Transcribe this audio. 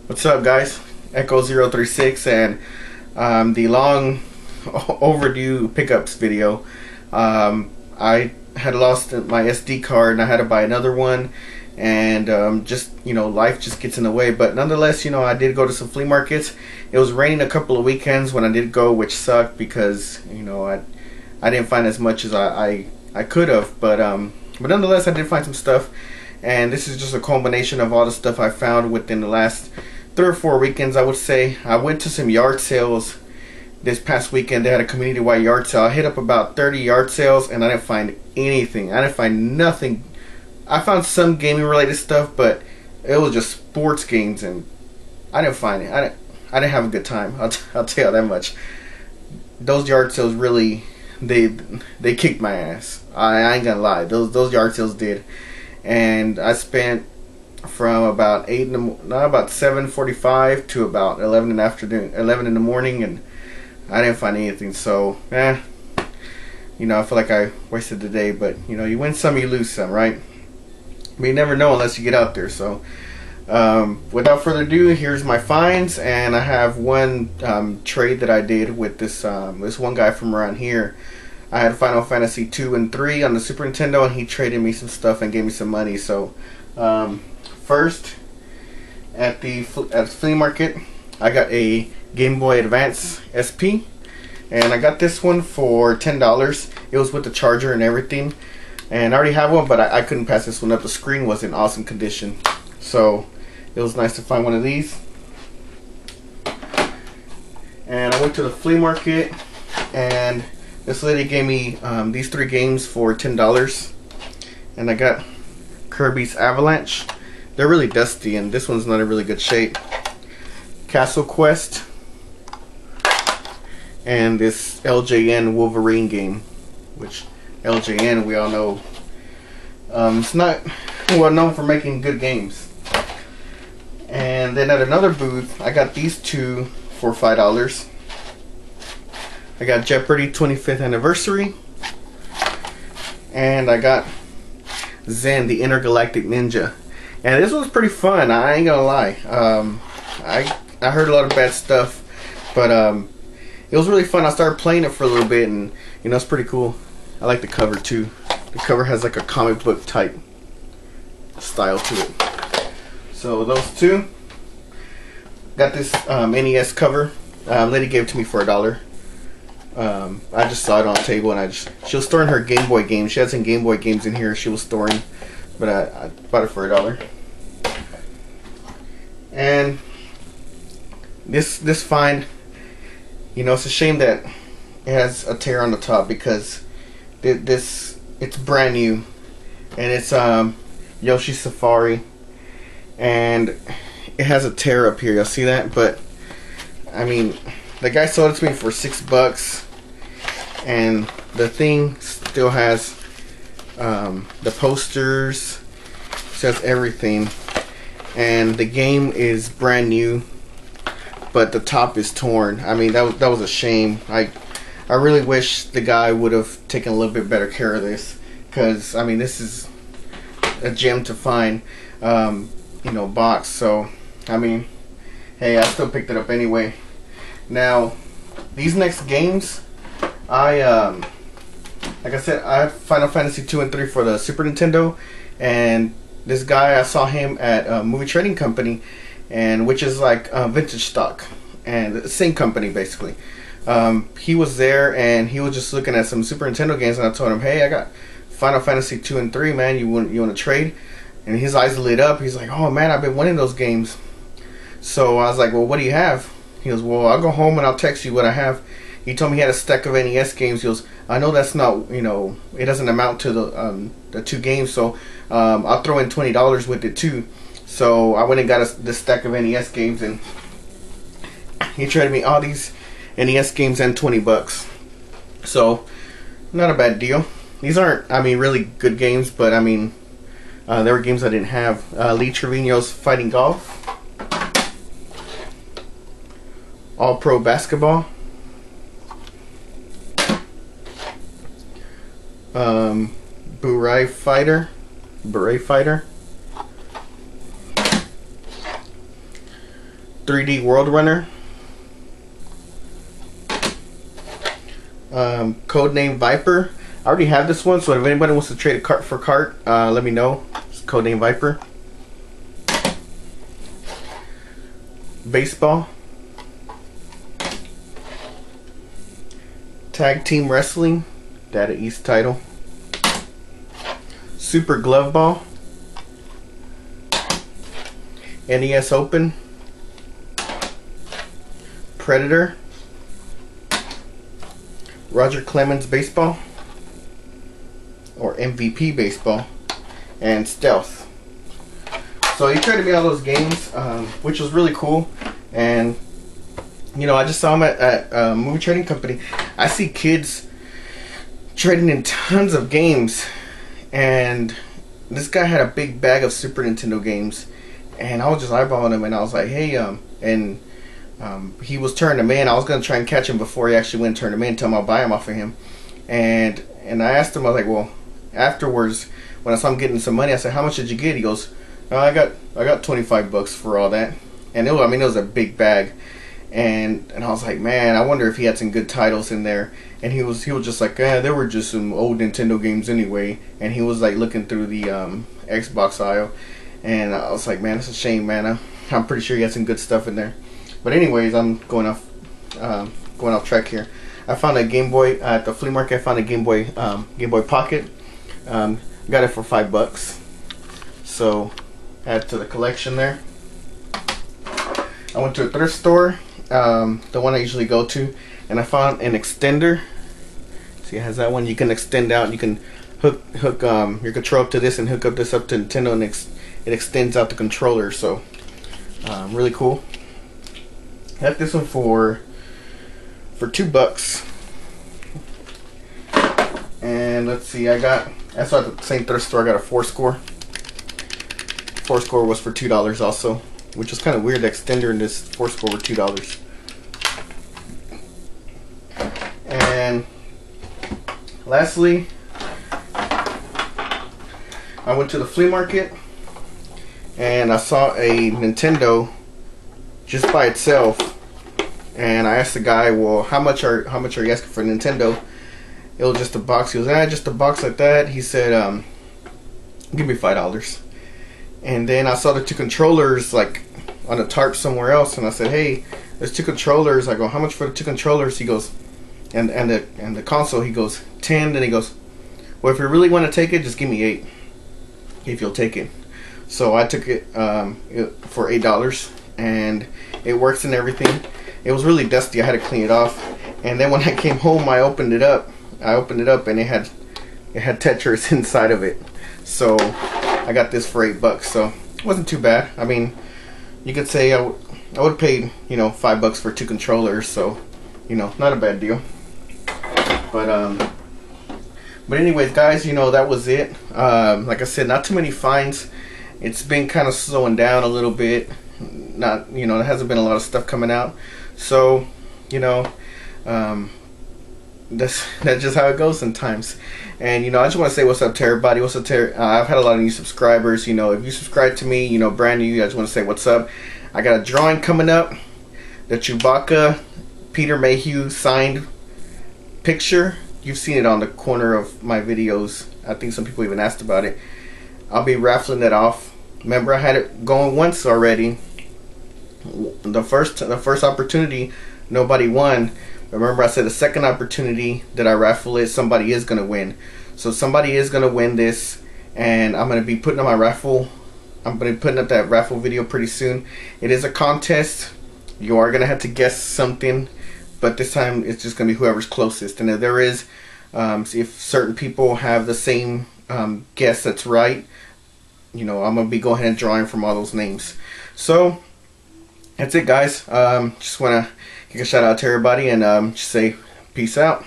What's up, guys? Echo 036, and the long overdue pickups video. I had lost my SD card and I had to buy another one, and just, life just gets in the way. But nonetheless, I did go to some flea markets. It was raining a couple of weekends when I did go, which sucked because I didn't find as much as I could have. But nonetheless, I did find some stuff. And this is just a culmination of all the stuff I found within the last 3 or 4 weekends, I would say. I went to some yard sales this past weekend. They had a community-wide yard sale. I hit up about 30 yard sales, and I didn't find anything. I didn't find nothing. I found some gaming-related stuff, but it was just sports games, and I didn't find it. I didn't have a good time. I'll tell you that much. Those yard sales really, they kicked my ass. I ain't gonna lie. Those yard sales did. And I spent from about 7:45 to about 11 in the afternoon, 11 in the morning, and I didn't find anything. So, I feel like I wasted the day. But you win some, you lose some, right? But you never know unless you get out there. So, without further ado, here's my finds, and I have one trade that I did with this one guy from around here. I had Final Fantasy 2 and 3 on the Super Nintendo, and he traded me some stuff and gave me some money. So, first, at the flea market, I got a Game Boy Advance SP, and I got this one for $10. It was with the charger and everything, and I already have one, but I couldn't pass this one up. The screen was in awesome condition, so it was nice to find one of these. And I went to the flea market, and this lady gave me these 3 games for $10, and I got Kirby's Avalanche. They're really dusty, and this one's not in really good shape. Castle Quest, and this LJN Wolverine game, which LJN, we all know, it's not well known for making good games. And then at another booth, I got these 2 for $5. I got Jeopardy 25th Anniversary, and I got Zen, the Intergalactic Ninja. And this was pretty fun, I ain't gonna lie. I heard a lot of bad stuff, but it was really fun. I started playing it for a little bit, and it's pretty cool. I like the cover too. The cover has like a comic book type style to it. So those 2. Got this NES cover. Lady gave it to me for $1. I just saw it on the table, and she was storing her Game Boy games. She had some Game Boy games in here she was storing, but I bought it for $1. And this find, it's a shame that it has a tear on the top, because it's brand new, and it's Yoshi's Safari, and it has a tear up here. You'll see that, but I mean, the guy sold it to me for $6, and the thing still has the posters, says everything, and the game is brand new, but the top is torn. I mean, that was a shame. I really wish the guy would have taken a little bit better care of this, because I mean, this is a gem to find, box. So I mean, hey, I still picked it up anyway. Now, these next games, like I said, I have Final Fantasy 2 and 3 for the Super Nintendo, and this guy, I saw him at a movie trading company, and which is like vintage stock, and the same company basically. He was there, and he was just looking at some Super Nintendo games, and I told him, hey, I got Final Fantasy 2 and 3, man. You want to trade? And his eyes lit up. He's like, oh man, I've been wanting those games. So I was like, well, what do you have? He goes, well, I'll go home and I'll text you what I have. He told me he had a stack of NES games. He goes, I know that's not, it doesn't amount to the 2 games, so I'll throw in $20 with it too. So I went and got this stack of NES games, and he traded me all these NES games and $20. So not a bad deal. These aren't, really good games, but there were games I didn't have. Lee Trevino's Fighting Golf, All Pro Basketball, Beret Fighter, 3D World Runner. Codename Viper. I already have this one, so if anybody wants to trade a cart for cart, let me know. It's Codename Viper. Baseball. Tag Team Wrestling. Data East title. Super Glove Ball. NES Open. Predator. Roger Clemens Baseball, or MVP Baseball, and Stealth. So he traded me all those games, which was really cool. And you know, I just saw him at a movie trading company. I see kids trading in tons of games, and this guy had a big bag of Super Nintendo games, and I was just eyeballing him, and I was like, hey, he was turning them in. I was gonna try and catch him before he actually went and turned them in, tell him I'll buy him off of him. And I asked him, I was like, well, afterwards, when I saw him getting some money, I said, how much did you get? He goes, I got $25 for all that. And it was a big bag. And I was like, man, I wonder if he had some good titles in there. And he was just like, there were just some old Nintendo games anyway. And he was like looking through the Xbox aisle, and I was like, man, it's a shame, man. I'm pretty sure he had some good stuff in there. But anyways, I'm going off track here. I found a Game Boy at the flea market. I found a Game Boy Pocket. Got it for $5. So add to the collection there. I went to a thrift store, the one I usually go to, and I found an extender. See, it has that one. You can extend out. You can hook your control up to this and hook up this up to Nintendo, and it extends out the controller. So really cool. I got this one for $2. And let's see, I saw at the same thrift store. I got a 4-score. 4-score was for $2 also, which is kind of weird. The extender and this 4-score were $2. And lastly, I went to the flea market and I saw a Nintendo just by itself, and I asked the guy, well, how much are you asking for Nintendo? It was just a box. He goes, just a box like that. He said, give me $5. And then I saw the 2 controllers like on a tarp somewhere else, and I said, hey, there's 2 controllers. I go, how much for the 2 controllers? He goes, and the console. He goes, 10. Then he goes, well, if you really want to take it, just give me 8 if you'll take it. So I took it for $8, and it works and everything. It was really dusty. I had to clean it off. And then when I came home, I opened it up, and it had Tetris inside of it. So I got this for $8. So it wasn't too bad. I mean, you could say I would have paid, $5 for 2 controllers. So, not a bad deal. But anyways, guys, that was it. Like I said, not too many finds. It's been kind of slowing down a little bit. Not, there hasn't been a lot of stuff coming out. So, that's just how it goes sometimes. And I just want to say what's up to everybody. What's up to I've had a lot of new subscribers. If you subscribe to me, brand new, I just want to say what's up. I got a drawing coming up, the Chewbacca Peter Mayhew signed picture. You've seen it on the corner of my videos. I think some people even asked about it. I'll be raffling that off. Remember, I had it going once already. The first opportunity, nobody won. Remember, I said the second opportunity that I raffle it, somebody is going to win. So somebody is going to win this, and I'm going to be putting up my raffle. I'm going to be putting up that raffle video pretty soon. It is a contest. You are going to have to guess something, but this time it's just going to be whoever's closest. And if there is, see if certain people have the same guess that's right, I'm going to be going ahead and drawing from all those names. So that's it, guys. Just want to give a shout out to everybody and just say peace out.